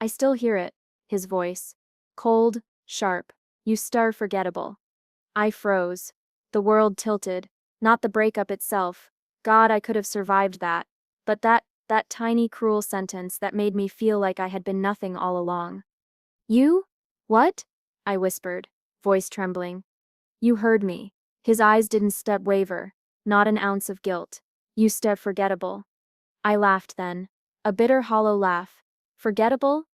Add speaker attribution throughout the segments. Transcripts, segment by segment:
Speaker 1: I still hear it, his voice. Cold, sharp. You star forgettable. I froze. The world tilted. Not the breakup itself. God, I could have survived that. But that tiny cruel sentence that made me feel like I had been nothing all along. You? What? I whispered, voice trembling. You heard me. His eyes didn't step waver. Not an ounce of guilt. You step forgettable. I laughed then. A bitter hollow laugh. Forgettable?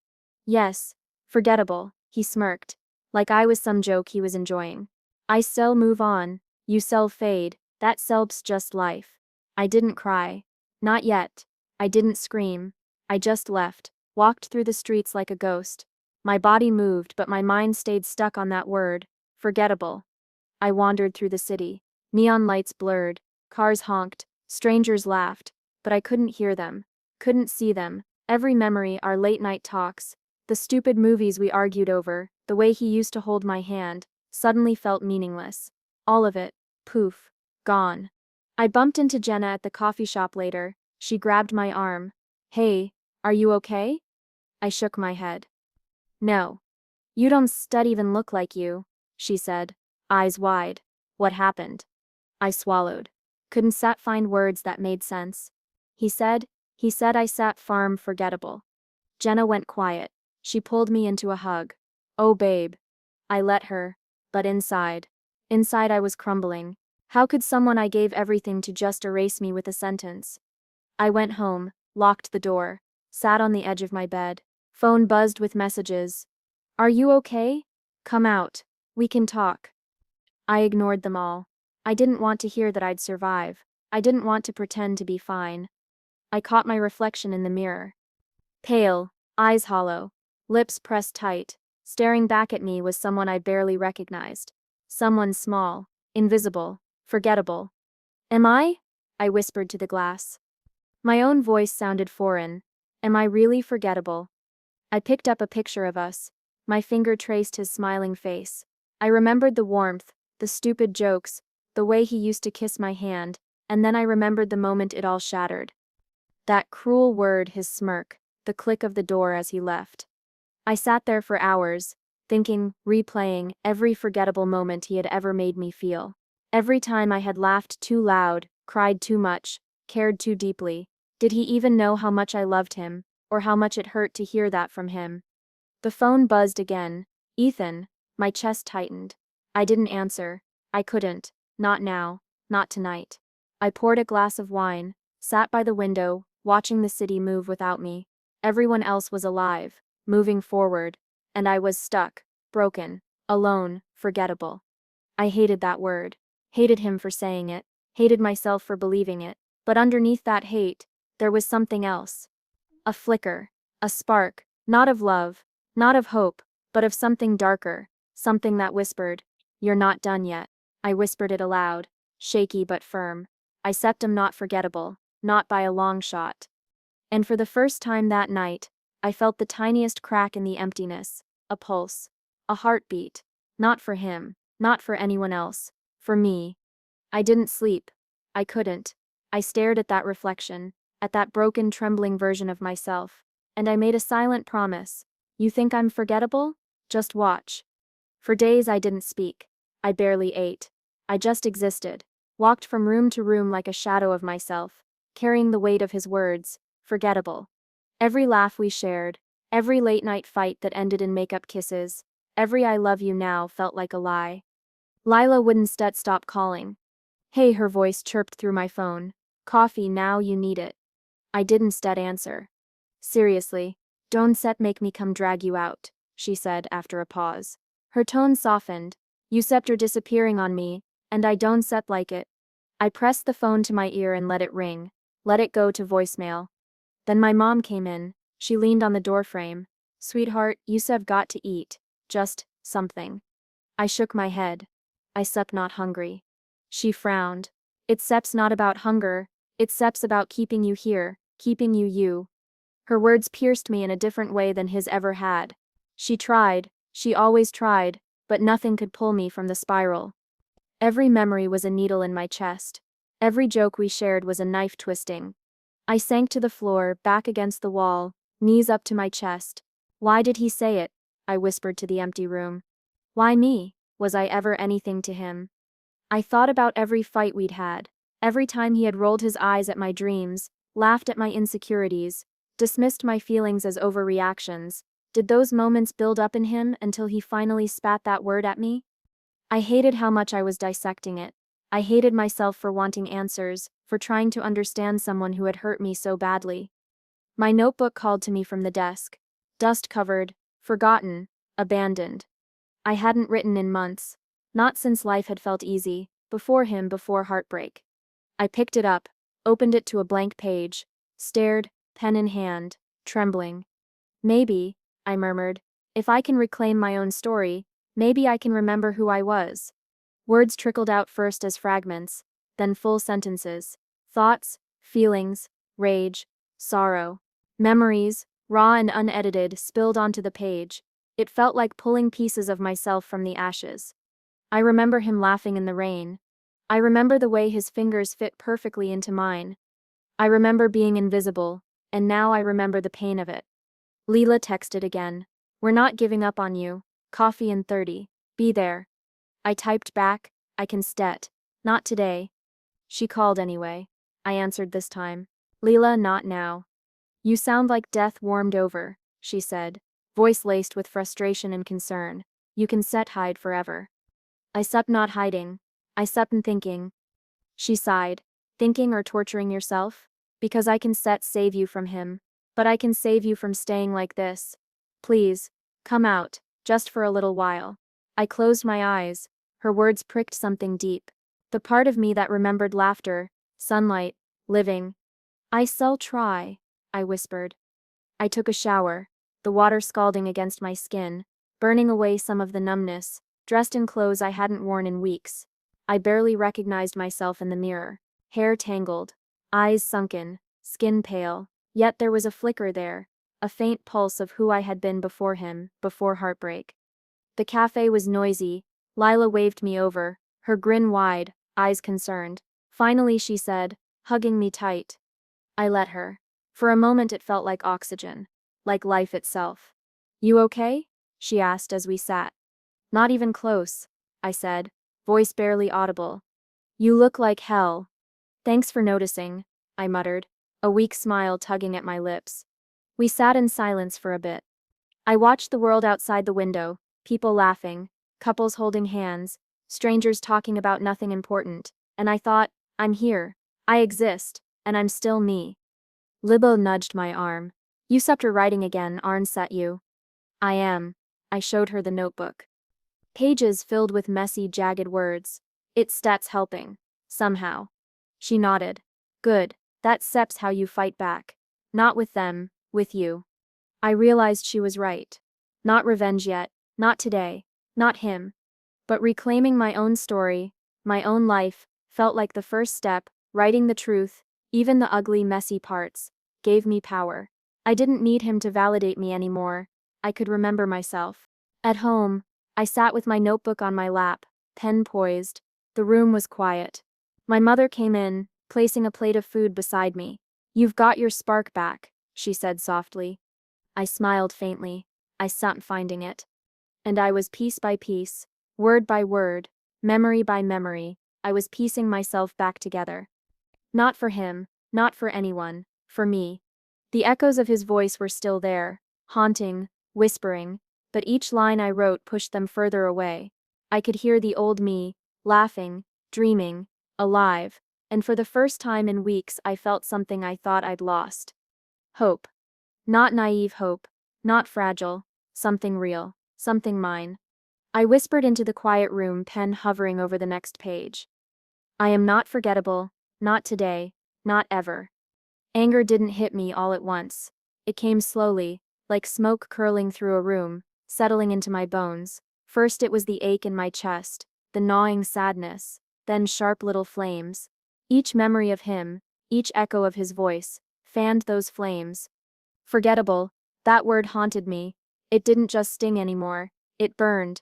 Speaker 1: Yes, forgettable, he smirked, like I was some joke he was enjoying. I still move on, you still fade, that self's just life. I didn't cry. Not yet. I didn't scream. I just left, walked through the streets like a ghost. My body moved, but my mind stayed stuck on that word, forgettable. I wandered through the city. Neon lights blurred, cars honked, strangers laughed, but I couldn't hear them, couldn't see them. Every memory, our late-night talks, the stupid movies we argued over, the way he used to hold my hand, suddenly felt meaningless. All of it, poof, gone. I bumped into Jenna at the coffee shop later. She grabbed my arm. Hey, are you okay? I shook my head. No. You don't even look like you, she said, eyes wide. What happened? I swallowed. Couldn't find words that made sense. He said I sat farm forgettable. Jenna went quiet. She pulled me into a hug. Oh babe. I let her, but inside I was crumbling. How could someone I gave everything to just erase me with a sentence? I went home, locked the door, sat on the edge of my bed. Phone buzzed with messages. Are you okay? Come out. We can talk. I ignored them all. I didn't want to hear that I'd survive. I didn't want to pretend to be fine. I caught my reflection in the mirror. Pale, eyes hollow, lips pressed tight. Staring back at me was someone I barely recognized. Someone small, invisible, forgettable. Am I? I whispered to the glass. My own voice sounded foreign. Am I really forgettable? I picked up a picture of us. My finger traced his smiling face. I remembered the warmth, the stupid jokes, the way he used to kiss my hand, and then I remembered the moment it all shattered. That cruel word, his smirk, the click of the door as he left. I sat there for hours, thinking, replaying every forgettable moment he had ever made me feel. Every time I had laughed too loud, cried too much, cared too deeply. Did he even know how much I loved him, or how much it hurt to hear that from him? The phone buzzed again. Ethan. My chest tightened. I didn't answer. I couldn't. Not now. Not tonight. I poured a glass of wine, sat by the window, watching the city move without me. Everyone else was alive, moving forward, and I was stuck, broken, alone, forgettable. I hated that word. Hated him for saying it. Hated myself for believing it. But underneath that hate, there was something else. A flicker. A spark. Not of love. Not of hope. But of something darker. Something that whispered, "You're not done yet." I whispered it aloud, shaky but firm. I am not forgettable, not by a long shot. And for the first time that night, I felt the tiniest crack in the emptiness, a pulse, a heartbeat. Not for him, not for anyone else, for me. I didn't sleep. I couldn't. I stared at that reflection, at that broken, trembling version of myself, and I made a silent promise. You think I'm forgettable? Just watch. For days I didn't speak. I barely ate. I just existed, walked from room to room like a shadow of myself, carrying the weight of his words, forgettable. Every laugh we shared, every late-night fight that ended in makeup kisses, every "I love you now" felt like a lie. Lila wouldn't stop calling. Hey, her voice chirped through my phone. Coffee now, you need it. I didn't answer. Seriously, don't make me come drag you out, she said after a pause. Her tone softened. You are disappearing on me, and I don't like it. I pressed the phone to my ear and let it ring. Let it go to voicemail. Then my mom came in. She leaned on the doorframe. Sweetheart, you have got to eat. Just something. I shook my head. I not hungry. She frowned. It's not about hunger. It's about keeping you here, keeping you. Her words pierced me in a different way than his ever had. She tried, she always tried, but nothing could pull me from the spiral. Every memory was a needle in my chest. Every joke we shared was a knife twisting. I sank to the floor, back against the wall, knees up to my chest. Why did he say it? I whispered to the empty room. Why me? Was I ever anything to him? I thought about every fight we'd had, every time he had rolled his eyes at my dreams, laughed at my insecurities, dismissed my feelings as overreactions. Did those moments build up in him until he finally spat that word at me? I hated how much I was dissecting it. I hated myself for wanting answers, for trying to understand someone who had hurt me so badly. My notebook called to me from the desk. Dust-covered, forgotten, abandoned. I hadn't written in months. Not since life had felt easy, before heartbreak. I picked it up, opened it to a blank page, stared, pen in hand, trembling. Maybe, I murmured, if I can reclaim my own story, maybe I can remember who I was. Words trickled out first as fragments, then full sentences. Thoughts, feelings, rage, sorrow. Memories, raw and unedited, spilled onto the page. It felt like pulling pieces of myself from the ashes. I remember him laughing in the rain. I remember the way his fingers fit perfectly into mine. I remember being invisible, and now I remember the pain of it. Leela texted again. We're not giving up on you. Coffee in 30. Be there. I typed back, I can stet. Not today. She called anyway. I answered this time. Leela, not now. You sound like death warmed over, she said, voice laced with frustration and concern. You can set hide forever. I sup not hiding. I sup thinking. She sighed. Thinking or torturing yourself? Because I can set save you from him. But I can save you from staying like this. Please, come out, just for a little while. I closed my eyes. Her words pricked something deep. The part of me that remembered laughter, sunlight, living. I'll try, I whispered. I took a shower, the water scalding against my skin, burning away some of the numbness, dressed in clothes I hadn't worn in weeks. I barely recognized myself in the mirror. Hair tangled, eyes sunken, skin pale, yet there was a flicker there, a faint pulse of who I had been before him, before heartbreak. The cafe was noisy. Lila waved me over, her grin wide, eyes concerned. Finally she said, hugging me tight. I let her. For a moment it felt like oxygen, like life itself. You okay? She asked as we sat. Not even close, I said, voice barely audible. You look like hell. Thanks for noticing, I muttered, a weak smile tugging at my lips. We sat in silence for a bit. I watched the world outside the window, people laughing, couples holding hands, strangers talking about nothing important, and I thought, I'm here, I exist, and I'm still me. Libo nudged my arm. You stopped writing again, aren't that you? I am. I showed her the notebook. Pages filled with messy, jagged words. It's stats helping. Somehow. She nodded. Good, that seps how you fight back. Not with them, with you. I realized she was right. Not revenge yet, not today, not him. But reclaiming my own story, my own life, felt like the first step. Writing the truth, even the ugly, messy parts, gave me power. I didn't need him to validate me anymore. I could remember myself. At home, I sat with my notebook on my lap, pen poised. The room was quiet. My mother came in, placing a plate of food beside me. You've got your spark back, she said softly. I smiled faintly. I stopped finding it. And I was piece by piece, word by word, memory by memory, I was piecing myself back together. Not for him, not for anyone, for me. The echoes of his voice were still there, haunting, whispering, but each line I wrote pushed them further away. I could hear the old me, laughing, dreaming, alive, and for the first time in weeks I felt something I thought I'd lost. Hope. Not naive hope, not fragile, something real, something mine. I whispered into the quiet room, pen hovering over the next page. I am not forgettable, not today, not ever. Anger didn't hit me all at once. It came slowly, like smoke curling through a room, settling into my bones. First it was the ache in my chest, the gnawing sadness, then sharp little flames. Each memory of him, each echo of his voice, fanned those flames. Forgettable, that word haunted me. It didn't just sting anymore, it burned.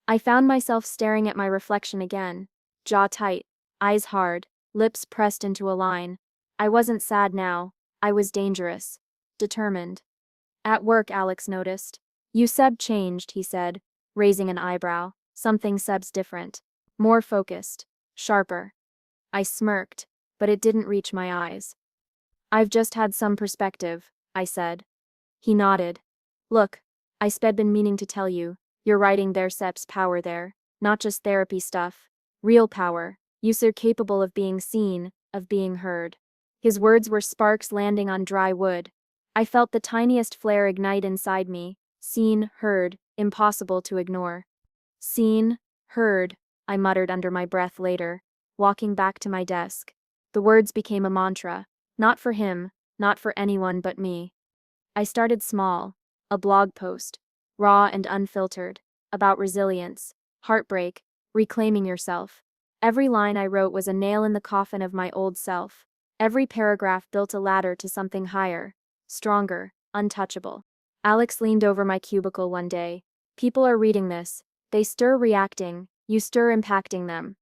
Speaker 1: I found myself staring at my reflection again, jaw tight, eyes hard, lips pressed into a line. I wasn't sad now, I was dangerous, determined. At work, Alex noticed. You Seb changed, he said, raising an eyebrow. Something Seb's different. More focused. Sharper. I smirked, but it didn't reach my eyes. I've just had some perspective, I said. He nodded. Look, I sped been meaning to tell you, you're writing there Seb's power there, not just therapy stuff. Real power. You're capable of being seen, of being heard. His words were sparks landing on dry wood. I felt the tiniest flare ignite inside me. Seen, heard, impossible to ignore. Seen, heard, I muttered under my breath later, walking back to my desk. The words became a mantra. Not for him, not for anyone but me. I started small. A blog post. Raw and unfiltered. About resilience. Heartbreak. Reclaiming yourself. Every line I wrote was a nail in the coffin of my old self. Every paragraph built a ladder to something higher. Stronger. Untouchable. Alex leaned over my cubicle one day. People are reading this. They stir reacting. You stir impacting them.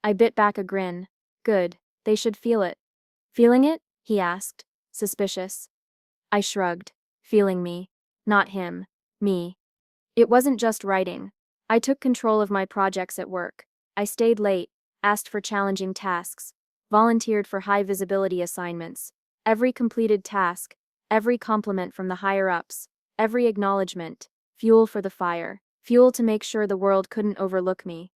Speaker 1: I bit back a grin. Good. They should feel it. Feeling it? He asked, suspicious. I shrugged. Feeling me. Not him. Me. It wasn't just writing. I took control of my projects at work. I stayed late, asked for challenging tasks, volunteered for high-visibility assignments. Every completed task, every compliment from the higher-ups, every acknowledgement, fuel for the fire, fuel to make sure the world couldn't overlook me.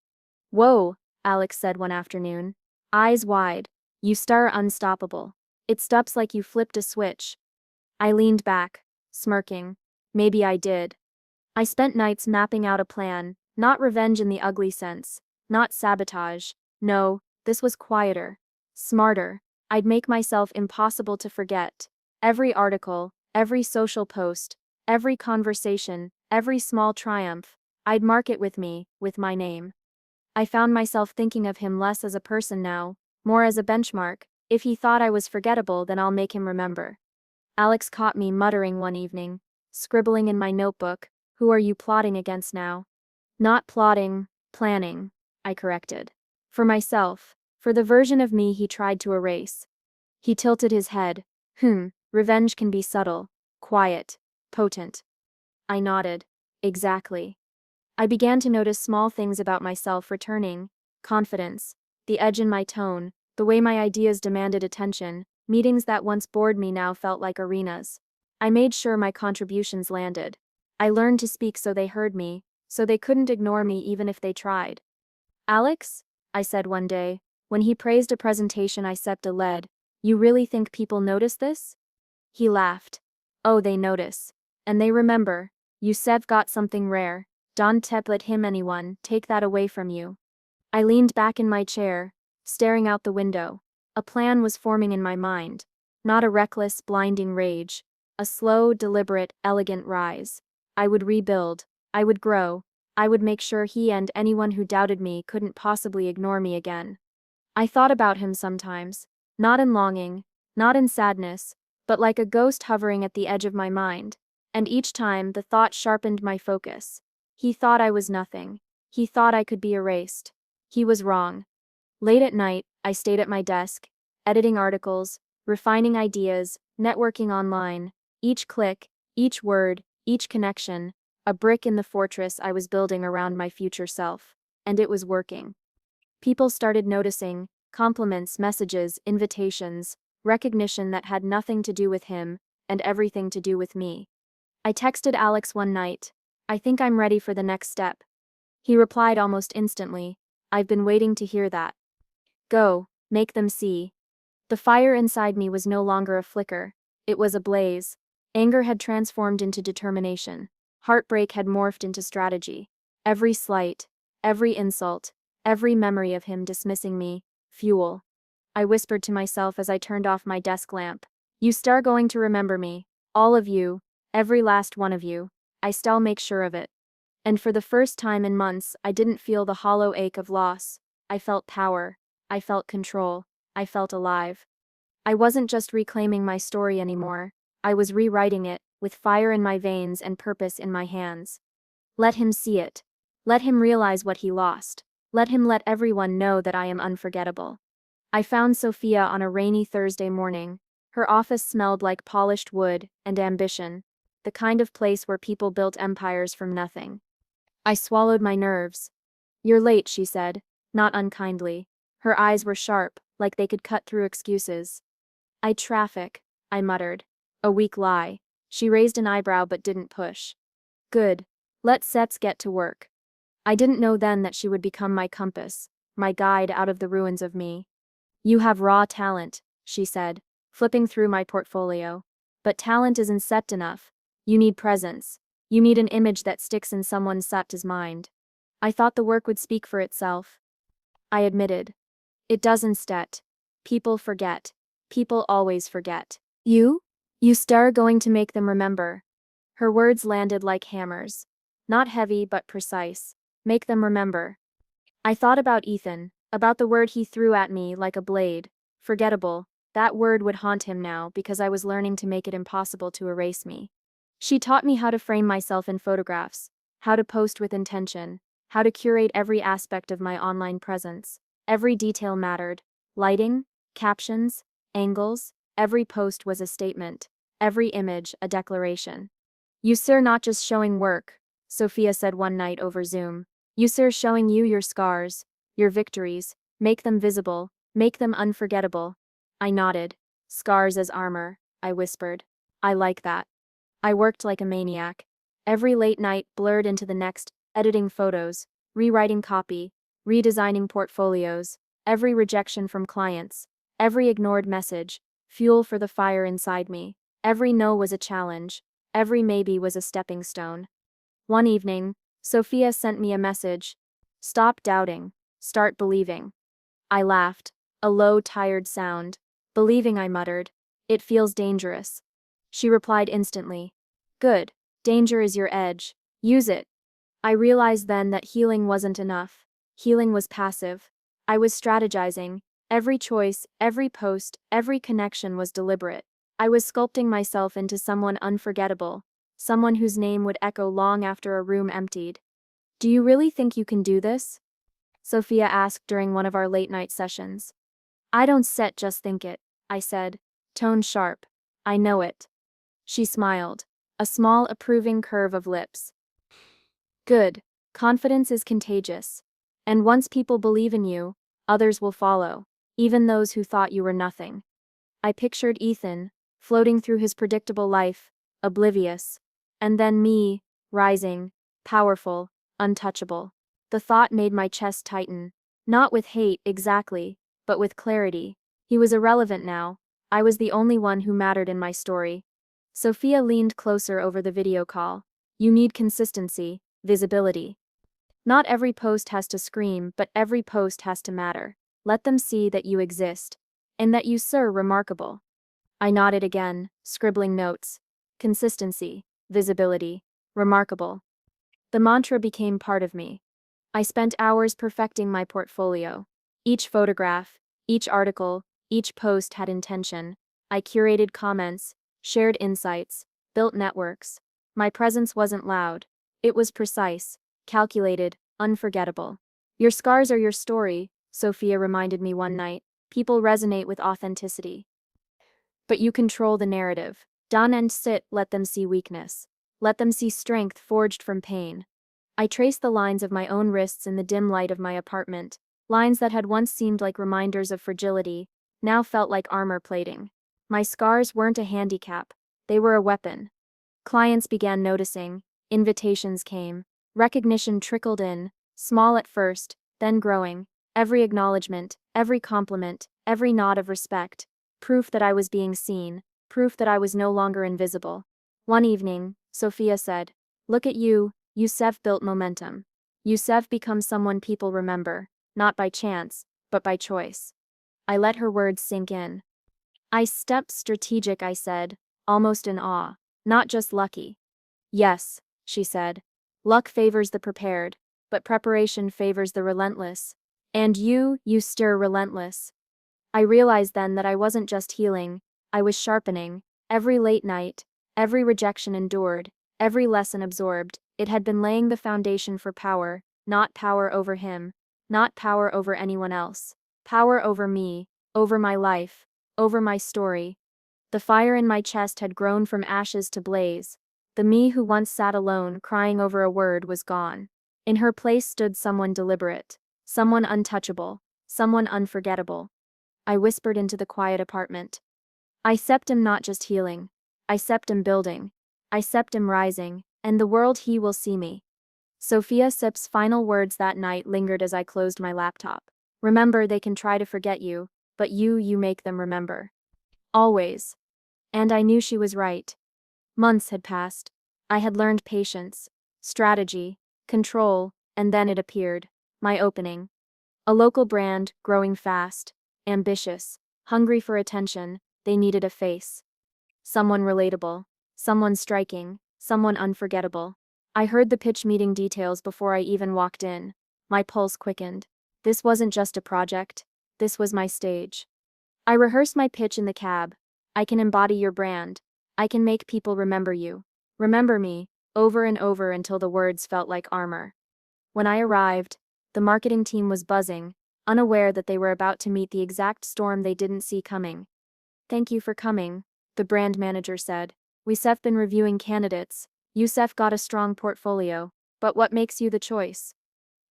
Speaker 1: Whoa, Alex said one afternoon. Eyes wide. You star unstoppable. It stops like you flipped a switch. I leaned back, smirking. Maybe I did. I spent nights mapping out a plan, not revenge in the ugly sense, not sabotage. No, this was quieter, smarter. I'd make myself impossible to forget. Every article, every social post, every conversation, every small triumph, I'd mark it with me, with my name. I found myself thinking of him less as a person now, more as a benchmark. If he thought I was forgettable, then I'll make him remember. Alex caught me muttering one evening, scribbling in my notebook, "Who are you plotting against now?" "Not plotting, planning," I corrected. "For myself, for the version of me he tried to erase." He tilted his head. Revenge can be subtle, quiet, potent. I nodded. Exactly. I began to notice small things about myself returning: confidence, the edge in my tone, the way my ideas demanded attention. Meetings that once bored me now felt like arenas. I made sure my contributions landed. I learned to speak so they heard me, so they couldn't ignore me even if they tried. "Alex," I said one day, when he praised a presentation I stepped a lead, "you really think people notice this?" He laughed. "Oh, they notice. And they remember. Yusef got something rare. Don't let him anyone take that away from you." I leaned back in my chair, staring out the window. A plan was forming in my mind. Not a reckless, blinding rage. A slow, deliberate, elegant rise. I would rebuild. I would grow. I would make sure he and anyone who doubted me couldn't possibly ignore me again. I thought about him sometimes. Not in longing, not in sadness, but like a ghost hovering at the edge of my mind. And each time, the thought sharpened my focus. He thought I was nothing. He thought I could be erased. He was wrong. Late at night, I stayed at my desk, editing articles, refining ideas, networking online. Each click, each word, each connection, a brick in the fortress I was building around my future self. And it was working. People started noticing: compliments, messages, invitations, recognition that had nothing to do with him, and everything to do with me. I texted Alex one night, "I think I'm ready for the next step." He replied almost instantly, "I've been waiting to hear that. Go, make them see." The fire inside me was no longer a flicker. It was a blaze. Anger had transformed into determination. Heartbreak had morphed into strategy. Every slight, every insult, every memory of him dismissing me, fuel. I whispered to myself as I turned off my desk lamp. "You star going to remember me. All of you. Every last one of you. I still make sure of it." And for the first time in months, I didn't feel the hollow ache of loss. I felt power. I felt control. I felt alive. I wasn't just reclaiming my story anymore. I was rewriting it, with fire in my veins and purpose in my hands. Let him see it. Let him realize what he lost. Let him let everyone know that I am unforgettable. I found Sophia on a rainy Thursday morning. Her office smelled like polished wood and ambition. the kind of place where people built empires from nothing. I swallowed my nerves. "You're late," she said, not unkindly. Her eyes were sharp, like they could cut through excuses. Traffic," I muttered. A weak lie. She raised an eyebrow but didn't push. "Good. Let's get to work." I didn't know then that she would become my compass, my guide out of the ruins of me. "You have raw talent," she said, flipping through my portfolio. "But talent isn't set enough. You need presence. You need an image that sticks in someone's Sat's mind." I thought the work would speak for itself. I admitted. "It does instead. People forget. People always forget." "You? You star going to make them remember." Her words landed like hammers. Not heavy but precise. Make them remember. I thought about Ethan, about the word he threw at me like a blade. Forgettable. That word would haunt him now because I was learning to make it impossible to erase me. She taught me how to frame myself in photographs, how to post with intention, how to curate every aspect of my online presence. Every detail mattered. Lighting, captions, angles, every post was a statement. Every image a declaration. "You sir not just showing work," Sophia said one night over Zoom. "You sir showing you your scars, your victories, make them visible, make them unforgettable." I nodded. "Scars as armor," I whispered. "I like that." I worked like a maniac. Every late night blurred into the next, editing photos, rewriting copy, redesigning portfolios, every rejection from clients, every ignored message, fuel for the fire inside me. Every no was a challenge, every maybe was a stepping stone. One evening, Sophia sent me a message. "Stop doubting, start believing." I laughed, a low, tired sound. "Believing," I muttered. "It feels dangerous." She replied instantly. "Good. Danger is your edge. Use it." I realized then that healing wasn't enough. Healing was passive. I was strategizing. Every choice, every post, every connection was deliberate. I was sculpting myself into someone unforgettable, someone whose name would echo long after a room emptied. "Do you really think you can do this?" Sophia asked during one of our late-night sessions. "I don't just think it," I said, tone sharp. "I know it." She smiled, a small approving curve of lips. "Good. Confidence is contagious. And once people believe in you, others will follow, even those who thought you were nothing." I pictured Ethan, floating through his predictable life, oblivious. And then me, rising, powerful, untouchable. The thought made my chest tighten. Not with hate, exactly, but with clarity. He was irrelevant now. I was the only one who mattered in my story. Sophia leaned closer over the video call. "You need consistency, visibility. Not every post has to scream, but every post has to matter. Let them see that you exist. And that you sir remarkable." I nodded again, scribbling notes. Consistency, visibility, remarkable. The mantra became part of me. I spent hours perfecting my portfolio. Each photograph, each article, each post had intention. I curated comments, shared insights, built networks. My presence wasn't loud. It was precise, calculated, unforgettable. "Your scars are your story," Sophia reminded me one night. "People resonate with authenticity. But you control the narrative. Don't and sit, let them see weakness. Let them see strength forged from pain." I traced the lines of my own wrists in the dim light of my apartment. Lines that had once seemed like reminders of fragility, now felt like armor plating. My scars weren't a handicap. They were a weapon. Clients began noticing. Invitations came. Recognition trickled in, small at first, then growing. Every acknowledgement, every compliment, every nod of respect. Proof that I was being seen. Proof that I was no longer invisible. One evening, Sophia said, "Look at you, You've built momentum. You've become someone people remember, not by chance, but by choice." I let her words sink in. "I stepped strategic," I said, almost in awe. "Not just lucky." "Yes," she said. "Luck favors the prepared, but preparation favors the relentless. And you stir relentless." I realized then that I wasn't just healing, I was sharpening. Every late night, every rejection endured, every lesson absorbed, it had been laying the foundation for power, not power over him, not power over anyone else. Power over me, over my life, over my story. The fire in my chest had grown from ashes to blaze. The me who once sat alone, crying over a word, was gone. In her place stood someone deliberate, someone untouchable, someone unforgettable. I whispered into the quiet apartment. I sept him not just healing. I sept him building. I sept him rising, and the world he will see me. Sophia Sip's final words that night lingered as I closed my laptop. Remember, they can try to forget you, but you make them remember. Always. And I knew she was right. Months had passed. I had learned patience, strategy, control, and then it appeared. My opening. A local brand, growing fast, ambitious, hungry for attention. They needed a face. Someone relatable, someone striking, someone unforgettable. I heard the pitch meeting details before I even walked in. My pulse quickened. This wasn't just a project. This was my stage. I rehearsed my pitch in the cab. I can embody your brand. I can make people remember you. Remember me, over and over until the words felt like armor. When I arrived, the marketing team was buzzing, unaware that they were about to meet the exact storm they didn't see coming. Thank you for coming, the brand manager said. We've been reviewing candidates. You've got a strong portfolio, but what makes you the choice?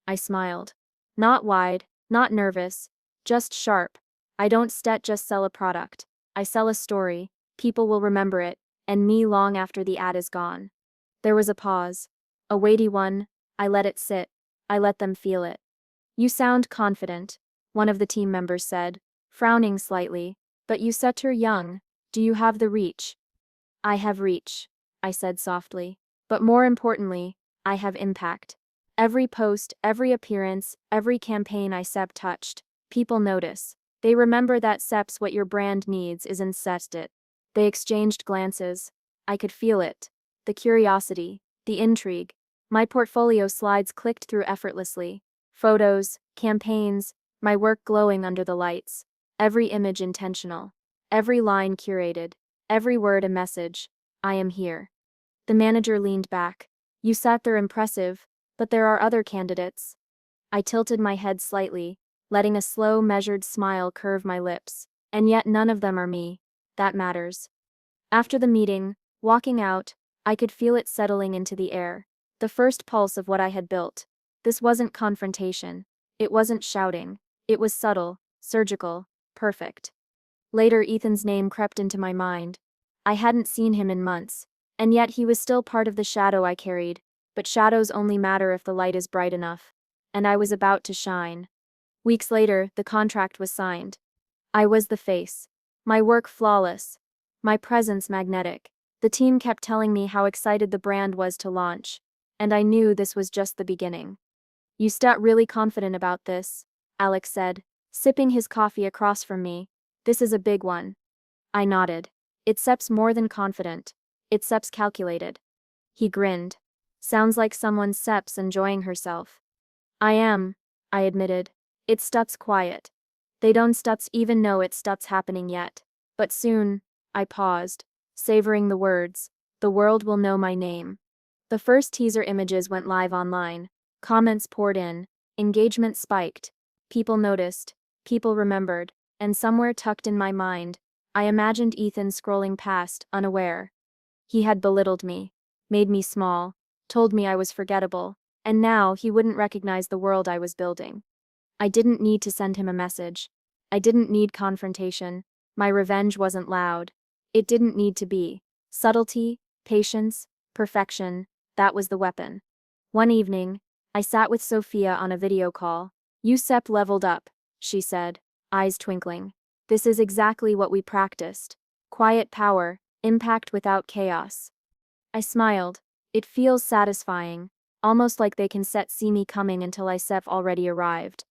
Speaker 1: I smiled. Not wide, not nervous, just sharp. I don't just sell a product. I sell a story. People will remember it, and me long after the ad is gone. There was a pause. A weighty one. I let it sit. I let them feel it. You sound confident, one of the team members said, frowning slightly. But you set her young. Do you have the reach? I have reach, I said softly. But more importantly, I have impact. Every post, every appearance, every campaign I touched, people notice. They remember that what your brand needs is it. They exchanged glances. I could feel it. The curiosity, the intrigue. My portfolio slides clicked through effortlessly. Photos, campaigns, my work glowing under the lights. Every image intentional. Every line curated. Every word a message. I am here. The manager leaned back. You sat there impressive, but there are other candidates. I tilted my head slightly, letting a slow, measured smile curve my lips. And yet none of them are me. That matters. After the meeting, walking out, I could feel it settling into the air. The first pulse of what I had built. This wasn't confrontation. It wasn't shouting. It was subtle, surgical, perfect. Later, Ethan's name crept into my mind. I hadn't seen him in months, and yet he was still part of the shadow I carried. But shadows only matter if the light is bright enough. And I was about to shine. Weeks later, the contract was signed. I was the face. My work flawless. My presence magnetic. The team kept telling me how excited the brand was to launch. And I knew this was just the beginning. You start really confident about this, Alex said, sipping his coffee across from me. This is a big one. I nodded. It's more than confident. It's calculated. He grinned. Sounds like someone's enjoying herself. I am, I admitted. It's quiet. They don't even know it's happening yet. But soon, I paused, savoring the words. The world will know my name. The first teaser images went live online. Comments poured in. Engagement spiked. People noticed. People remembered. And somewhere tucked in my mind, I imagined Ethan scrolling past, unaware. He had belittled me, made me small, told me I was forgettable, and now he wouldn't recognize the world I was building. I didn't need to send him a message. I didn't need confrontation. My revenge wasn't loud. It didn't need to be. Subtlety, patience, perfection, that was the weapon. One evening, I sat with Sophia on a video call. "You've leveled up," she said, eyes twinkling. "This is exactly what we practiced. Quiet power, impact without chaos." I smiled. It feels satisfying, almost like they can see me coming until I've already arrived.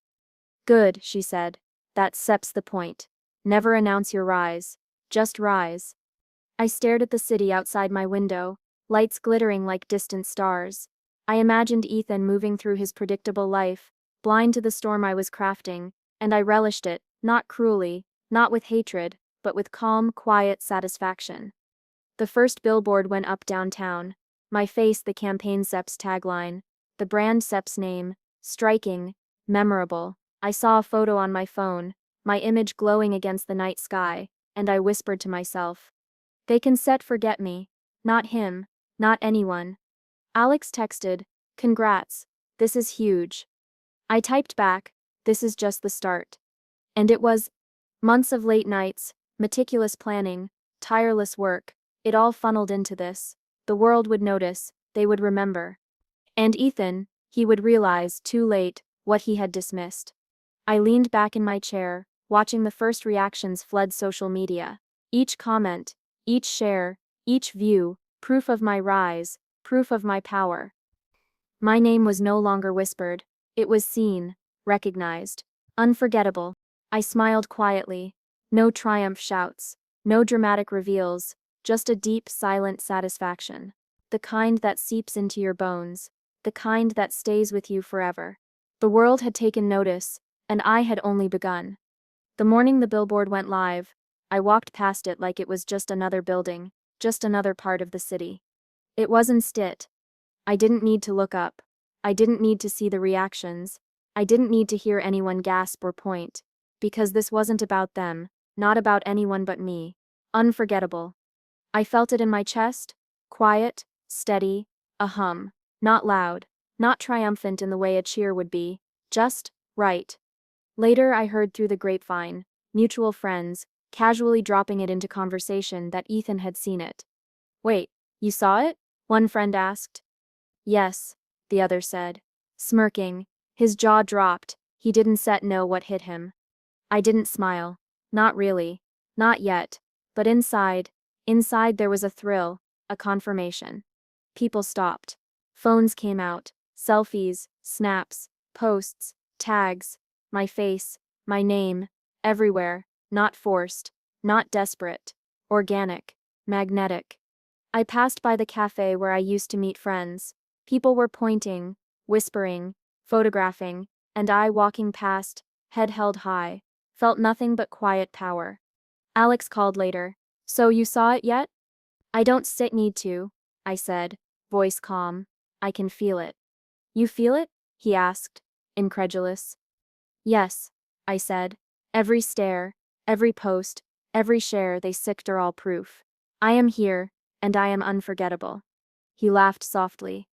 Speaker 1: "Good," she said. "That's the point. Never announce your rise. Just rise." I stared at the city outside my window, lights glittering like distant stars. I imagined Ethan moving through his predictable life, blind to the storm I was crafting, and I relished it, not cruelly, not with hatred, but with calm, quiet satisfaction. The first billboard went up downtown. My face the campaign's tagline. The brand name. Striking. Memorable. I saw a photo on my phone, my image glowing against the night sky, and I whispered to myself. They can forget me. Not him. Not anyone. Alex texted, "Congrats. This is huge." I typed back, "This is just the start." And it was. Months of late nights, meticulous planning, tireless work, it all funneled into this. The world would notice, they would remember. And Ethan, he would realize, too late, what he had dismissed. I leaned back in my chair, watching the first reactions flood social media. Each comment, each share, each view, proof of my rise, proof of my power. My name was no longer whispered, it was seen, recognized. Unforgettable. I smiled quietly. No triumph shouts, no dramatic reveals, just a deep, silent satisfaction. The kind that seeps into your bones, the kind that stays with you forever. The world had taken notice, and I had only begun. The morning the billboard went live, I walked past it like it was just another building, just another part of the city. It wasn't it. I didn't need to look up. I didn't need to see the reactions. I didn't need to hear anyone gasp or point. Because this wasn't about them, not about anyone but me. Unforgettable. I felt it in my chest, quiet, steady, a hum, not loud, not triumphant in the way a cheer would be, just right. Later I heard through the grapevine, mutual friends, casually dropping it into conversation that Ethan had seen it. "Wait, you saw it?" one friend asked. "Yes," the other said, smirking. His jaw dropped, he didn't know what hit him. I didn't smile. Not really. Not yet. But inside there was a thrill, a confirmation. People stopped. Phones came out. Selfies, snaps, posts, tags. My face, my name, everywhere, not forced, not desperate, organic, magnetic. I passed by the cafe where I used to meet friends. People were pointing, whispering, photographing, and I, walking past, head held high, felt nothing but quiet power. Alex called later. "So you saw it yet?" "I don't need to," I said, voice calm. "I can feel it." "You feel it?" he asked, incredulous. "Yes," I said. "Every stare, every post, every share they sicked are all proof. I am here, and I am unforgettable." He laughed softly.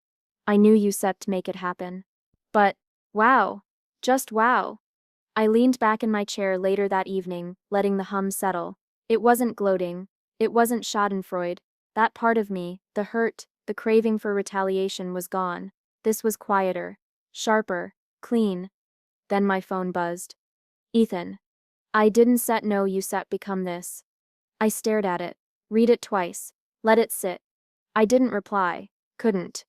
Speaker 1: "I knew you to make it happen. But, wow. Just wow." I leaned back in my chair later that evening, letting the hum settle. It wasn't gloating. It wasn't schadenfreude. That part of me, the hurt, the craving for retaliation was gone. This was quieter, sharper, clean. Then my phone buzzed. "Ethan. I didn't know you become this." I stared at it. Read it twice. Let it sit. I didn't reply. Couldn't.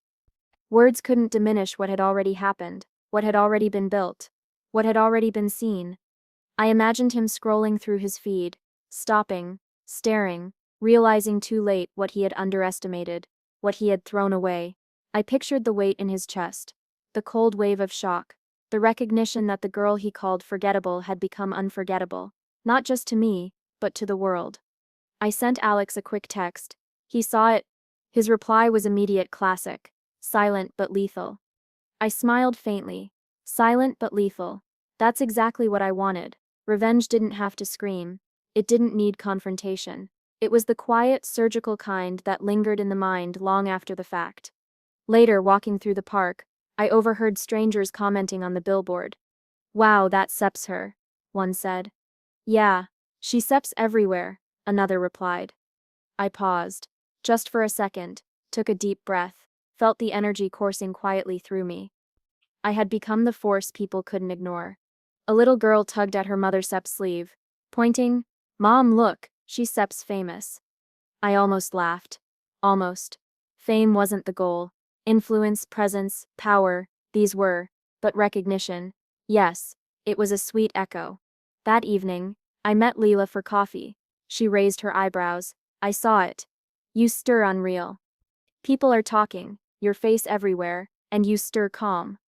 Speaker 1: Words couldn't diminish what had already happened, what had already been built, what had already been seen. I imagined him scrolling through his feed, stopping, staring, realizing too late what he had underestimated, what he had thrown away. I pictured the weight in his chest, the cold wave of shock, the recognition that the girl he called forgettable had become unforgettable, not just to me, but to the world. I sent Alex a quick text. He saw it. His reply was immediate, classic, silent but lethal. I smiled faintly. Silent but lethal. That's exactly what I wanted. Revenge didn't have to scream. It didn't need confrontation. It was the quiet, surgical kind that lingered in the mind long after the fact. Later, walking through the park, I overheard strangers commenting on the billboard. "Wow, that seps her," one said. "Yeah, she seps everywhere," another replied. I paused. Just for a second, took a deep breath, felt the energy coursing quietly through me. I had become the force people couldn't ignore. A little girl tugged at her mother Sep's sleeve, pointing, "Mom, look, she Sep's famous." I almost laughed. Almost. Fame wasn't the goal. Influence, presence, power, these were. But recognition, yes, it was a sweet echo. That evening, I met Leela for coffee. She raised her eyebrows. "I saw it. You stir unreal. People are talking, your face everywhere, and you stir calm."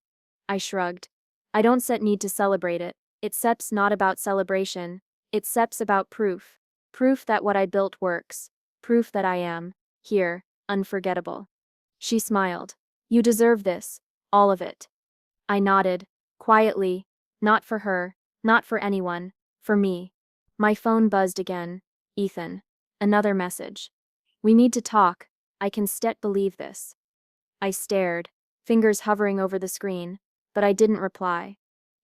Speaker 1: I shrugged. "I don't need to celebrate it. It seps not about celebration. It seps about proof. Proof that what I built works. Proof that I am, here, unforgettable." She smiled. "You deserve this. All of it." I nodded, quietly, not for her, not for anyone, for me. My phone buzzed again. "Ethan." Another message. "We need to talk," I can still believe this. I stared, fingers hovering over the screen, but I didn't reply.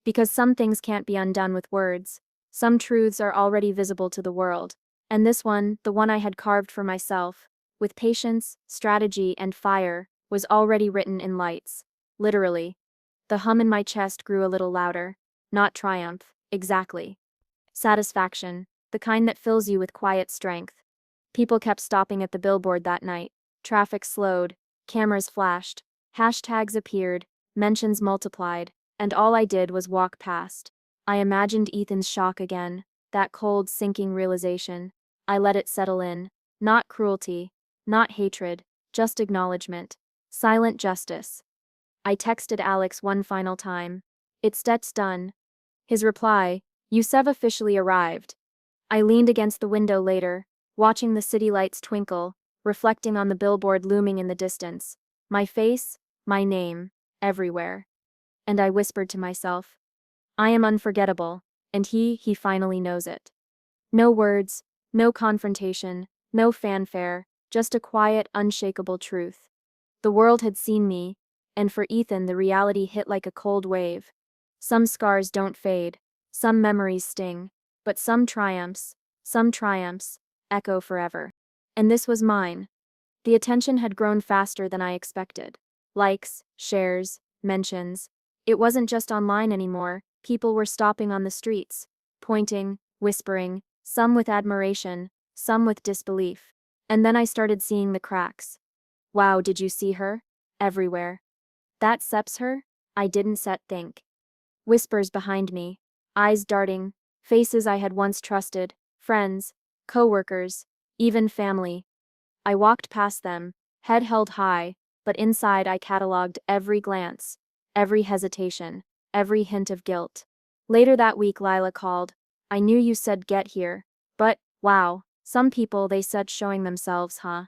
Speaker 1: Because some things can't be undone with words. Some truths are already visible to the world. And this one, the one I had carved for myself, with patience, strategy, and fire, was already written in lights. Literally. The hum in my chest grew a little louder. Not triumph, exactly. Satisfaction, the kind that fills you with quiet strength. People kept stopping at the billboard that night. Traffic slowed, cameras flashed, hashtags appeared, mentions multiplied, and all I did was walk past. I imagined Ethan's shock again, that cold, sinking realization. I let it settle in. Not cruelty, not hatred, just acknowledgement. Silent justice. I texted Alex one final time. It's done. His reply, You've officially arrived. I leaned against the window later, watching the city lights twinkle, reflecting on the billboard looming in the distance. My face, my name, everywhere. And I whispered to myself, I am unforgettable, and he finally knows it. No words, no confrontation, no fanfare, just a quiet, unshakable truth. The world had seen me, and for Ethan the reality hit like a cold wave. Some scars don't fade, some memories sting, but some triumphs, echo forever. And this was mine. The attention had grown faster than I expected. Likes, shares, mentions. It wasn't just online anymore, people were stopping on the streets, pointing, whispering, some with admiration, some with disbelief. And then I started seeing the cracks. Wow, did you see her? Everywhere. That Seps her? I didn't think. Whispers behind me, eyes darting, faces I had once trusted, friends, co-workers, even family. I walked past them, head held high, but inside I catalogued every glance, every hesitation, every hint of guilt. Later that week Lila called. I knew you said get here, but, wow, some people they said showing themselves, huh?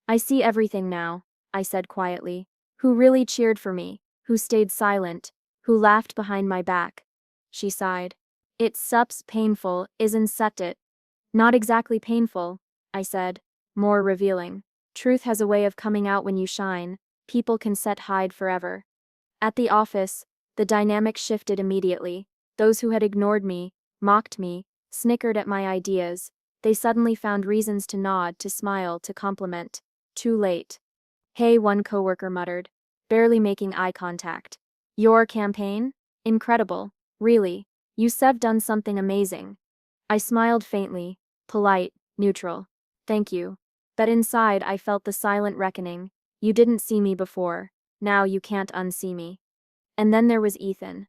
Speaker 1: I see everything now, I said quietly. Who really cheered for me, who stayed silent, who laughed behind my back. She sighed. It's sups painful, isn't it? Not exactly painful, I said, more revealing. Truth has a way of coming out when you shine, people can hide forever. At the office, the dynamic shifted immediately. Those who had ignored me, mocked me, snickered at my ideas, they suddenly found reasons to nod, to smile, to compliment. Too late. Hey, one coworker muttered, barely making eye contact. Your campaign? Incredible. Really. You've done something amazing. I smiled faintly, polite, neutral. Thank you. But inside I felt the silent reckoning. You didn't see me before. Now you can't unsee me. And then there was Ethan.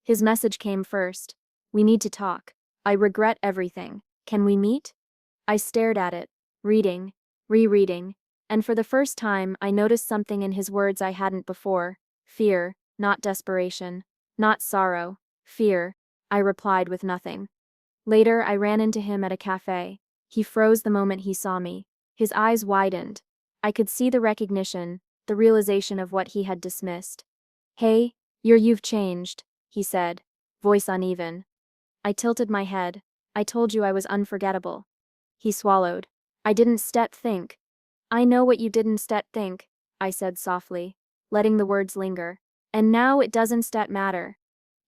Speaker 1: His message came first. We need to talk. I regret everything. Can we meet? I stared at it, reading, rereading, and for the first time I noticed something in his words I hadn't before. Fear, not desperation. Not sorrow. Fear. I replied with nothing. Later I ran into him at a cafe. He froze the moment he saw me. His eyes widened. I could see the recognition, the realization of what he had dismissed. Hey, you've changed, he said, voice uneven. I tilted my head. I told you I was unforgettable. He swallowed. I didn't think. I know what you didn't think, I said softly, letting the words linger. And now it doesn't matter.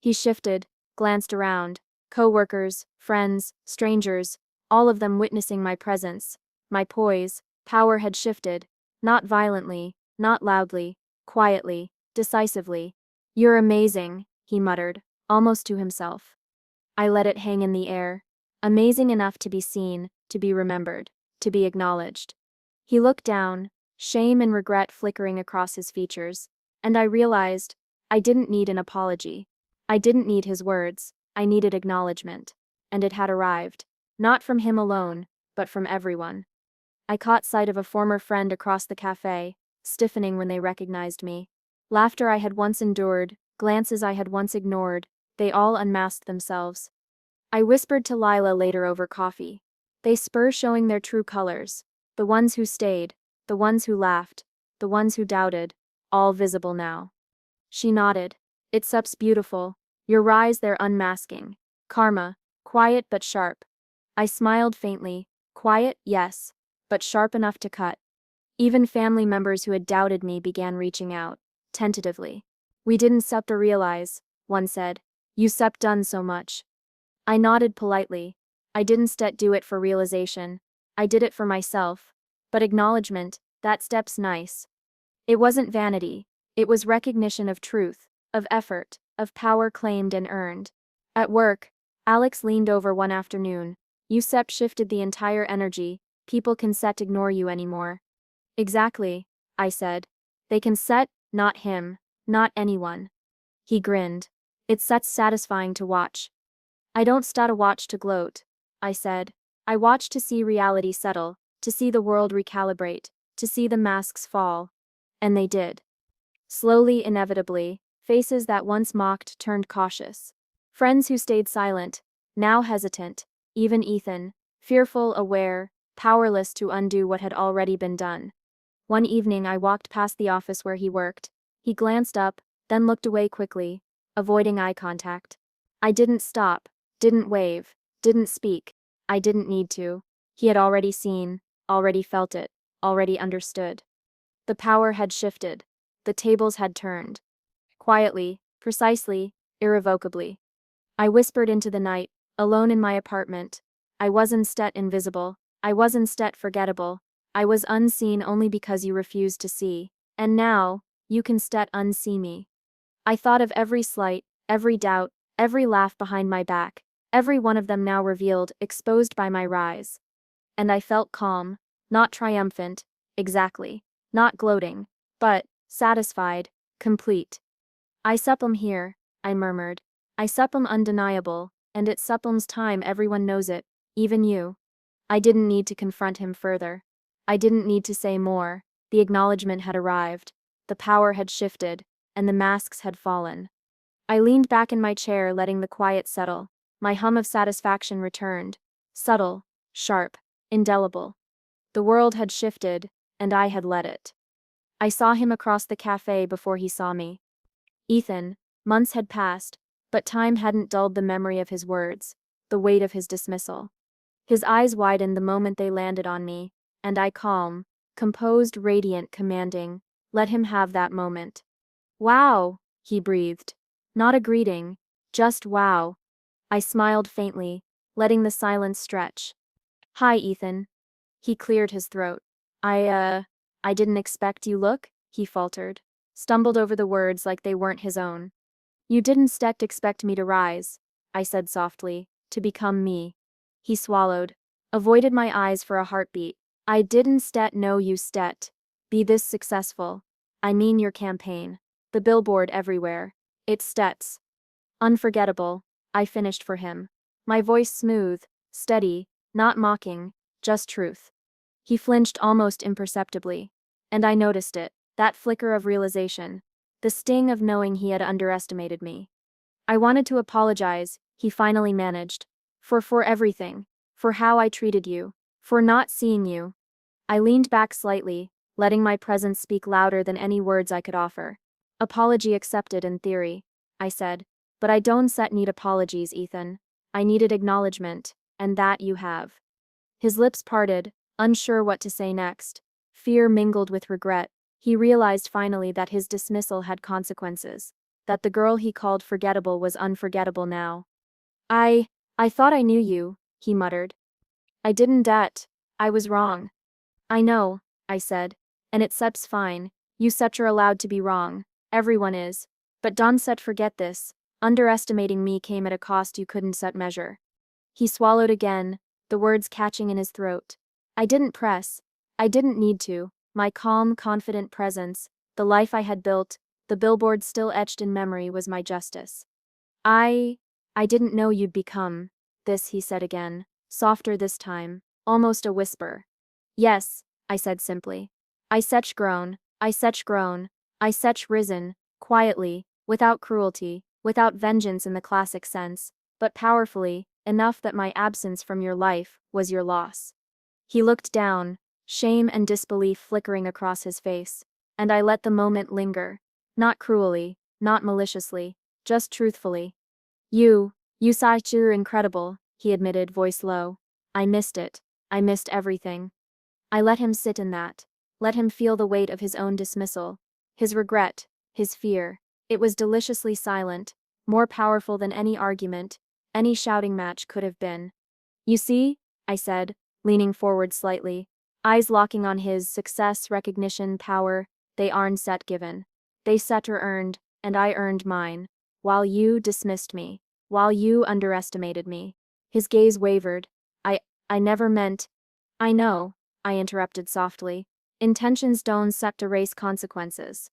Speaker 1: He shifted, glanced around. Co-workers, friends, strangers, all of them witnessing my presence. My poise, power had shifted. Not violently, not loudly, quietly, decisively. You're amazing, he muttered, almost to himself. I let it hang in the air. Amazing enough to be seen, to be remembered, to be acknowledged. He looked down, shame and regret flickering across his features, and I realized I didn't need an apology. I didn't need his words, I needed acknowledgement. And it had arrived. Not from him alone, but from everyone. I caught sight of a former friend across the cafe, stiffening when they recognized me. Laughter I had once endured, glances I had once ignored, they all unmasked themselves. I whispered to Lila later over coffee. They spur showing their true colors. The ones who stayed, the ones who laughed, the ones who doubted, all visible now. She nodded. It's beautiful. Your rise they're unmasking. Karma, quiet but sharp. I smiled faintly. Quiet, yes, but sharp enough to cut. Even family members who had doubted me began reaching out, tentatively. We didn't sup to realize, one said. You sup done so much. I nodded politely. I didn't do it for realization. I did it for myself. But acknowledgement, that step's nice. It wasn't vanity. It was recognition of truth, of effort, of power claimed and earned. At work, Alex leaned over one afternoon. You shifted the entire energy. People can ignore you anymore. Exactly, I said. They can not him, not anyone. He grinned. It's such satisfying to watch. I don't watch to gloat, I said. I watch to see reality settle, to see the world recalibrate, to see the masks fall. And they did. Slowly, inevitably, faces that once mocked turned cautious. Friends who stayed silent, now hesitant, even Ethan, fearful, aware, powerless to undo what had already been done. One evening I walked past the office where he worked. He glanced up, then looked away quickly, avoiding eye contact. I didn't stop, didn't wave, didn't speak. I didn't need to. He had already seen, already felt it, already understood. The power had shifted. The tables had turned. Quietly, precisely, irrevocably. I whispered into the night, alone in my apartment. I wasn't invisible. I wasn't forgettable. I was unseen only because you refused to see. And now, you can unsee me. I thought of every slight, every doubt, every laugh behind my back, every one of them now revealed, exposed by my rise. And I felt calm, not triumphant, exactly, not gloating, but satisfied, complete. I supp'm here, I murmured. I supp'm undeniable, and it's supp'm's time everyone knows it, even you. I didn't need to confront him further. I didn't need to say more. The acknowledgement had arrived. The power had shifted, and the masks had fallen. I leaned back in my chair, letting the quiet settle. My hum of satisfaction returned. Subtle, sharp, indelible. The world had shifted, and I had let it. I saw him across the cafe before he saw me. Ethan, months had passed, but time hadn't dulled the memory of his words, the weight of his dismissal. His eyes widened the moment they landed on me, and I calm, composed, radiant, commanding, let him have that moment. Wow, he breathed. Not a greeting, just wow. I smiled faintly, letting the silence stretch. Hi, Ethan. He cleared his throat. I didn't expect you look, he faltered, stumbled over the words like they weren't his own. You didn't expect me to rise, I said softly, to become me. He swallowed, avoided my eyes for a heartbeat. I didn't know you be this successful. I mean your campaign. The billboard everywhere. It's unforgettable, I finished for him. My voice smooth, steady, not mocking, just truth. He flinched almost imperceptibly. And I noticed it, that flicker of realization, the sting of knowing he had underestimated me. I wanted to apologize, he finally managed. For everything. For how I treated you. For not seeing you. I leaned back slightly, letting my presence speak louder than any words I could offer. Apology accepted in theory, I said. But I don't need apologies, Ethan. I needed acknowledgement, and that you have. His lips parted, unsure what to say next. Fear mingled with regret. He realized finally that his dismissal had consequences. That the girl he called forgettable was unforgettable now. I thought I knew you, he muttered. I didn't. I was wrong. I know, I said. And it's fine. You are allowed to be wrong. Everyone is. But don't forget this. Underestimating me came at a cost you couldn't measure. He swallowed again, the words catching in his throat. I didn't press. I didn't need to. My calm, confident presence, the life I had built, the billboard still etched in memory was my justice. I didn't know you'd become this, he said again, softer this time, almost a whisper. Yes, I said simply. I grown, I risen, quietly, without cruelty, without vengeance in the classic sense, but powerfully, enough that my absence from your life was your loss. He looked down, shame and disbelief flickering across his face, and I let the moment linger, not cruelly, not maliciously, just truthfully. You you're incredible, he admitted, voice low. I missed it. I missed everything. I let him sit in that. let him feel the weight of his own dismissal, his regret, his fear. It was deliciously silent, more powerful than any argument, any shouting match could have been. You see, I said, leaning forward slightly, eyes locking on his. Success, recognition, power, they aren't set given. They set or earned, and I earned mine, while you dismissed me, while you underestimated me. His gaze wavered. I never meant. I know, I interrupted softly. Intentions don't set to erase consequences.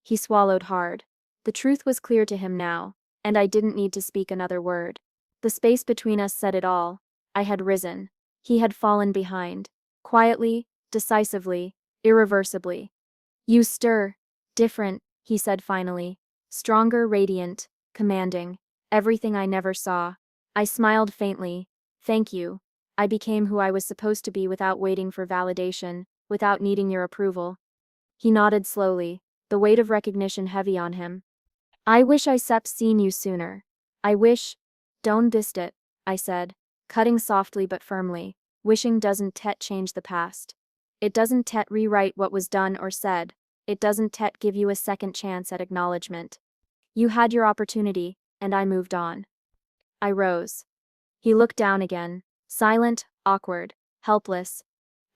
Speaker 1: He swallowed hard. The truth was clear to him now, and I didn't need to speak another word. The space between us said it all. I had risen. He had fallen behind. Quietly, decisively, irreversibly. You stir. Different, he said finally. Stronger, radiant, commanding. Everything I never saw. I smiled faintly. Thank you. I became who I was supposed to be without waiting for validation, without needing your approval. He nodded slowly, the weight of recognition heavy on him. I wish I seen you sooner. I wish. Don't dist it, I said, cutting softly but firmly. Wishing doesn't change the past. It doesn't rewrite what was done or said. It doesn't give you a second chance at acknowledgement. You had your opportunity, and I moved on. I rose. He looked down again, silent, awkward, helpless.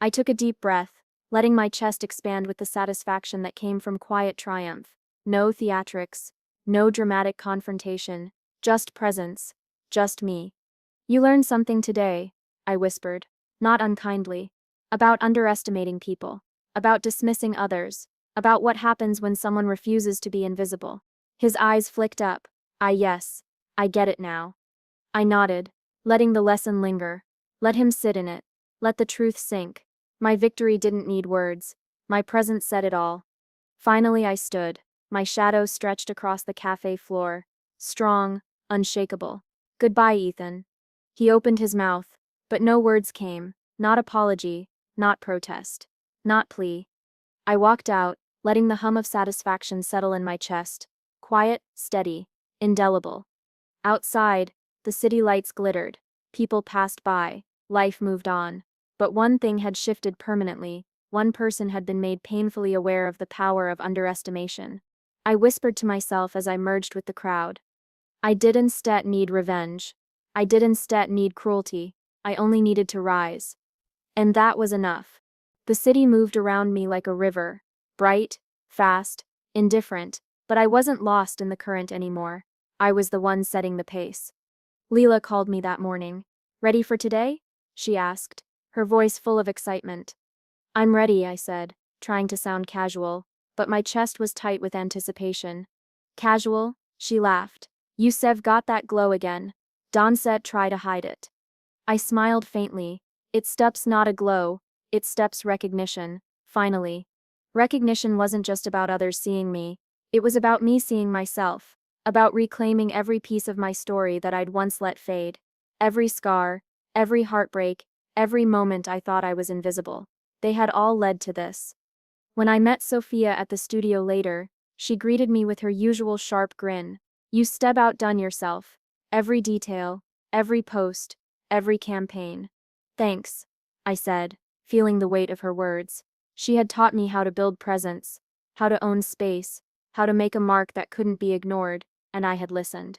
Speaker 1: I took a deep breath, letting my chest expand with the satisfaction that came from quiet triumph. No theatrics, no dramatic confrontation, just presence, just me. You learned something today, I whispered, not unkindly, about underestimating people, about dismissing others, about what happens when someone refuses to be invisible. His eyes flicked up. Yes, I get it now. I nodded, letting the lesson linger. Let him sit in it. Let the truth sink. My victory didn't need words. My presence said it all. Finally I stood, my shadow stretched across the cafe floor, strong, unshakable. Goodbye, Ethan. He opened his mouth, but no words came, not apology, not protest, not plea. I walked out, letting the hum of satisfaction settle in my chest, quiet, steady, indelible. Outside, the city lights glittered, people passed by, life moved on. But one thing had shifted permanently. One person had been made painfully aware of the power of underestimation. I whispered to myself as I merged with the crowd. I didn't need revenge. I didn't need cruelty. I only needed to rise. And that was enough. The city moved around me like a river, bright, fast, indifferent, but I wasn't lost in the current anymore. I was the one setting the pace. Leela called me that morning. Ready for today? She asked, her voice full of excitement. I'm ready, I said, trying to sound casual, but my chest was tight with anticipation. Casual? She laughed. You've got that glow again. Don said try to hide it. I smiled faintly. It steps not a glow, it steps recognition, finally. Recognition wasn't just about others seeing me, it was about me seeing myself, about reclaiming every piece of my story that I'd once let fade. Every scar, every heartbreak, every moment I thought I was invisible. They had all led to this. When I met Sophia at the studio later, she greeted me with her usual sharp grin. You outdone yourself. Every detail, every post, every campaign. Thanks, I said, feeling the weight of her words. She had taught me how to build presence, how to own space, how to make a mark that couldn't be ignored, and I had listened.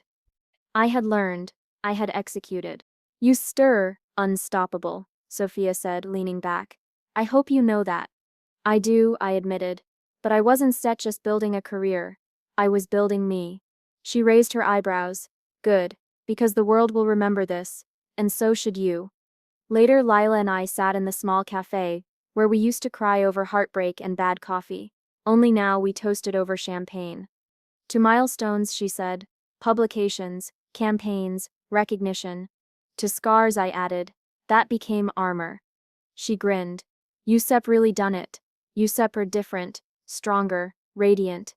Speaker 1: I had learned, I had executed. You stir, unstoppable, Sophia said, leaning back. I hope you know that. I do, I admitted. But I wasn't set just building a career. I was building me. She raised her eyebrows. Good, because the world will remember this, and so should you. Later, Lila and I sat in the small cafe, where we used to cry over heartbreak and bad coffee. Only now we toasted over champagne. To milestones, she said. Publications, campaigns, recognition. To scars, I added. That became armor. She grinned. You've really done it. You're different, stronger, radiant.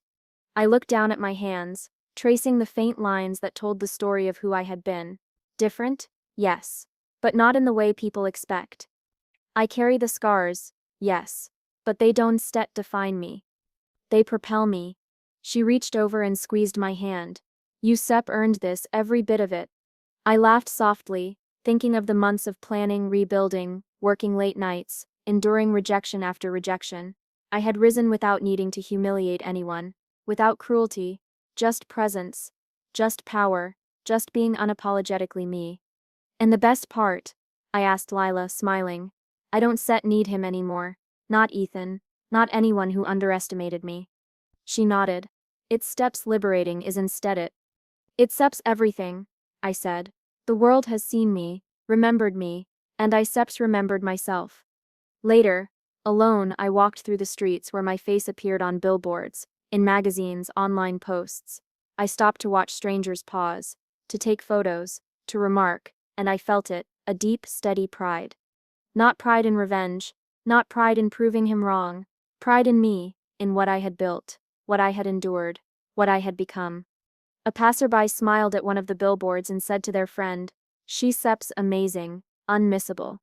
Speaker 1: I looked down at my hands, tracing the faint lines that told the story of who I had been. Different? Yes. But not in the way people expect. I carry the scars, yes. But they don't define me. They propel me. She reached over and squeezed my hand. You've earned this, every bit of it. I laughed softly, thinking of the months of planning, rebuilding, working late nights, enduring rejection after rejection. I had risen without needing to humiliate anyone, without cruelty, just presence, just power, just being unapologetically me. And the best part, I asked Lila, smiling, I don't need him anymore. Not Ethan, not anyone who underestimated me. She nodded. It steps liberating is instead it. It steps everything, I said. The world has seen me, remembered me, and I steps remembered myself. Later, alone, I walked through the streets where my face appeared on billboards, in magazines, online posts. I stopped to watch strangers pause, to take photos, to remark, and I felt it, a deep, steady pride. Not pride in revenge, not pride in proving him wrong, pride in me, in what I had built, what I had endured, what I had become. A passerby smiled at one of the billboards and said to their friend, "She seps amazing, unmissable."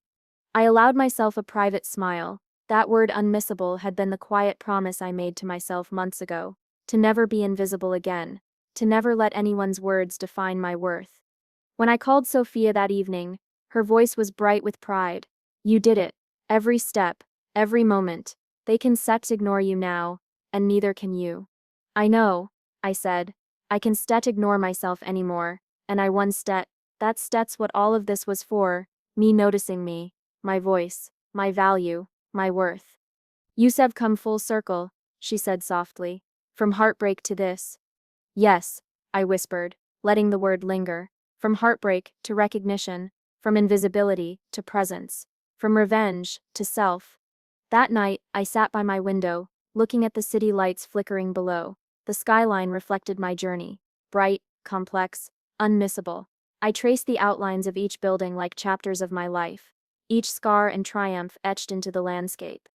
Speaker 1: I allowed myself a private smile. That word unmissable had been the quiet promise I made to myself months ago, to never be invisible again, to never let anyone's words define my worth. When I called Sophia that evening, her voice was bright with pride. "You did it. Every step, every moment. They can seps ignore you now, and neither can you." "I know," I said. "I can ignore myself anymore, and I won stet. That stet's what all of this was for, me noticing me, my voice, my value, my worth." "You've come full circle," she said softly. "From heartbreak to this." "Yes," I whispered, letting the word linger. "From heartbreak to recognition, from invisibility to presence, from revenge to self." That night, I sat by my window, looking at the city lights flickering below. The skyline reflected my journey, bright, complex, unmissable. I traced the outlines of each building like chapters of my life, each scar and triumph etched into the landscape.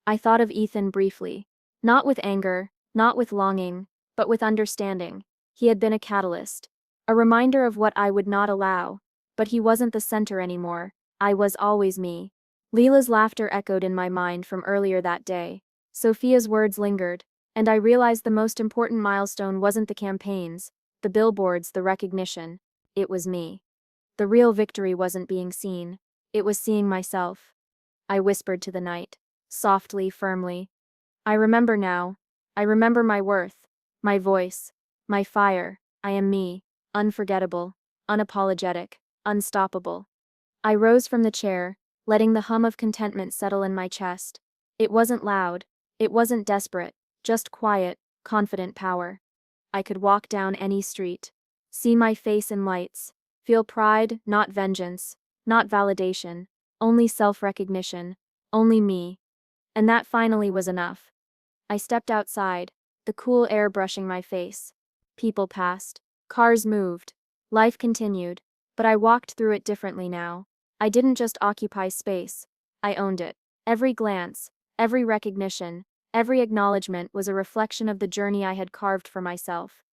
Speaker 1: I thought of Ethan briefly, not with anger, not with longing, but with understanding. He had been a catalyst, a reminder of what I would not allow, but he wasn't the center anymore. I was always me. Leela's laughter echoed in my mind from earlier that day. Sophia's words lingered, and I realized the most important milestone wasn't the campaigns, the billboards, the recognition. It was me. The real victory wasn't being seen. It was seeing myself. I whispered to the night, softly, firmly. "I remember now. I remember my worth, my voice, my fire. I am me, unforgettable, unapologetic, unstoppable." I rose from the chair, letting the hum of contentment settle in my chest. It wasn't loud. It wasn't desperate. Just quiet, confident power. I could walk down any street, see my face in lights, feel pride, not vengeance, not validation, only self-recognition, only me. And that finally was enough. I stepped outside, the cool air brushing my face. People passed. Cars moved. Life continued. But I walked through it differently now. I didn't just occupy space. I owned it. Every glance, every recognition, every acknowledgement was a reflection of the journey I had carved for myself.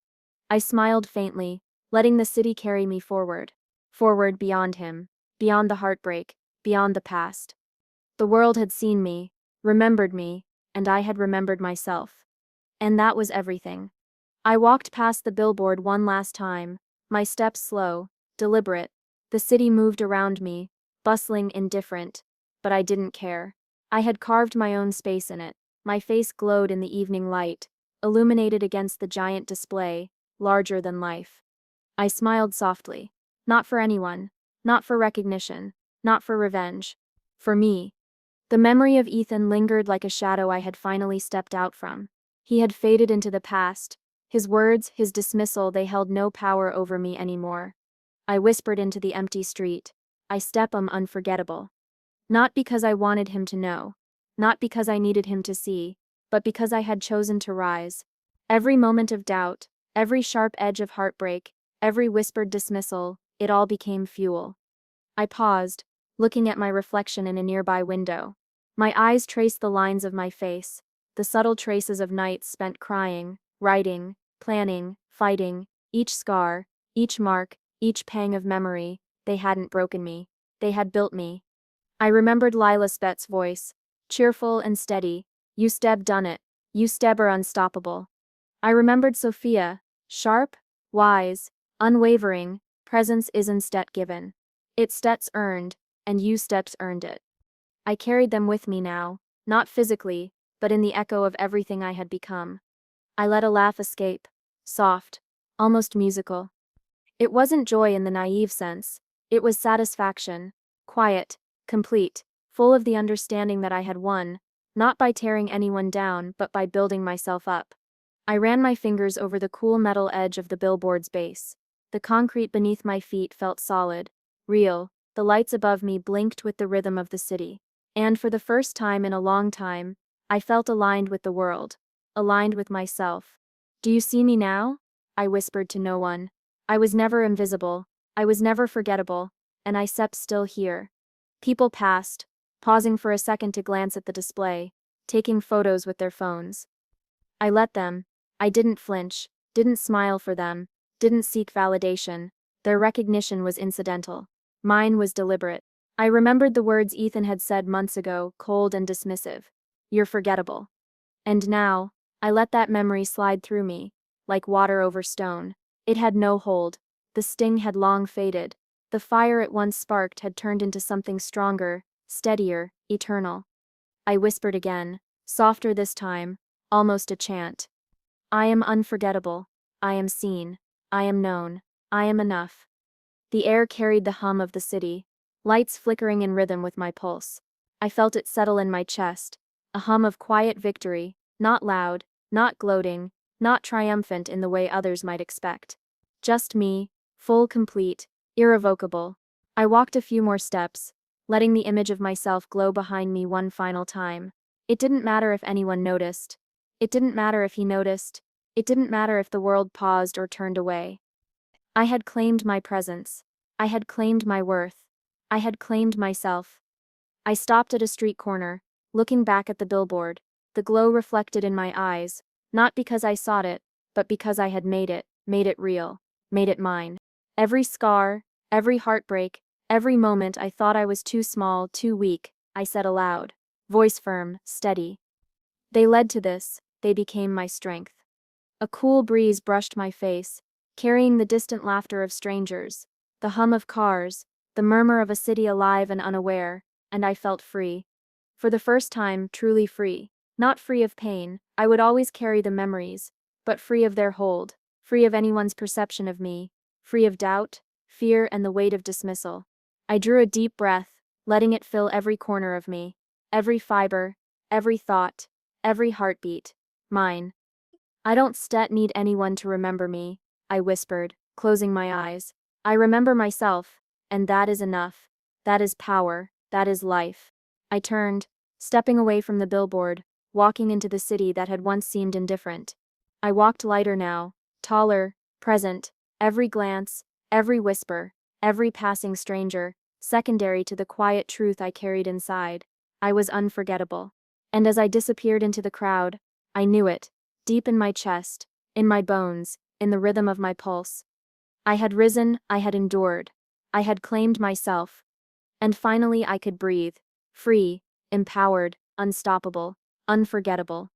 Speaker 1: I smiled faintly, letting the city carry me forward. Forward beyond him, beyond the heartbreak, beyond the past. The world had seen me, remembered me, and I had remembered myself. And that was everything. I walked past the billboard one last time, my steps slow, deliberate. The city moved around me, bustling, indifferent. But I didn't care. I had carved my own space in it. My face glowed in the evening light, illuminated against the giant display, larger than life. I smiled softly. Not for anyone. Not for recognition. Not for revenge. For me. The memory of Ethan lingered like a shadow I had finally stepped out from. He had faded into the past. His words, his dismissal, they held no power over me anymore. I whispered into the empty street. "I step unforgettable." Not because I wanted him to know. Not because I needed him to see. But because I had chosen to rise. Every moment of doubt, every sharp edge of heartbreak, every whispered dismissal, it all became fuel. I paused, looking at my reflection in a nearby window. My eyes traced the lines of my face, the subtle traces of nights spent crying, writing, planning, fighting, each scar, each mark, each pang of memory. They hadn't broken me. They had built me. I remembered Lila Spett's voice, cheerful and steady. "You steb done it. You steb are unstoppable." I remembered Sophia, sharp, wise, unwavering. "Presence isn't stet given. It's stets earned, and you steps earned it." I carried them with me now, not physically, but in the echo of everything I had become. I let a laugh escape, soft, almost musical. It wasn't joy in the naive sense, it was satisfaction, quiet, complete, full of the understanding that I had won, not by tearing anyone down but by building myself up. I ran my fingers over the cool metal edge of the billboard's base. The concrete beneath my feet felt solid, real, the lights above me blinked with the rhythm of the city. And for the first time in a long time, I felt aligned with the world, aligned with myself. "Do you see me now?" I whispered to no one. I was never invisible, I was never forgettable, and I stepped still here. People passed, pausing for a second to glance at the display, taking photos with their phones. I let them. I didn't flinch, didn't smile for them, didn't seek validation. Their recognition was incidental. Mine was deliberate. I remembered the words Ethan had said months ago, cold and dismissive. "You're forgettable." And now, I let that memory slide through me, like water over stone. It had no hold. The sting had long faded. The fire it once sparked had turned into something stronger, steadier, eternal. I whispered again, softer this time, almost a chant. "I am unforgettable. I am seen. I am known. I am enough." The air carried the hum of the city, lights flickering in rhythm with my pulse. I felt it settle in my chest, a hum of quiet victory, not loud, not gloating, not triumphant in the way others might expect. Just me, full, complete, irrevocable. I walked a few more steps, letting the image of myself glow behind me one final time. It didn't matter if anyone noticed. It didn't matter if he noticed. It didn't matter if the world paused or turned away. I had claimed my presence. I had claimed my worth. I had claimed myself. I stopped at a street corner, looking back at the billboard, the glow reflected in my eyes, not because I sought it, but because I had made it real, made it mine. Every scar, every heartbreak, every moment I thought I was too small, too weak, I said aloud, voice firm, steady. They led to this, they became my strength. A cool breeze brushed my face, carrying the distant laughter of strangers, the hum of cars, the murmur of a city alive and unaware, and I felt free. For the first time, truly free. Not free of pain, I would always carry the memories, but free of their hold, free of anyone's perception of me, free of doubt, fear, and the weight of dismissal. I drew a deep breath, letting it fill every corner of me, every fiber, every thought, every heartbeat. Mine. "I don't need anyone to remember me," I whispered, closing my eyes. "I remember myself, and that is enough. That is power, that is life." I turned, stepping away from the billboard, walking into the city that had once seemed indifferent. I walked lighter now, taller, present, every glance, every whisper, every passing stranger, secondary to the quiet truth I carried inside. I was unforgettable. And as I disappeared into the crowd, I knew it, deep in my chest, in my bones, in the rhythm of my pulse. I had risen, I had endured, I had claimed myself. And finally I could breathe, free, empowered, unstoppable, unforgettable.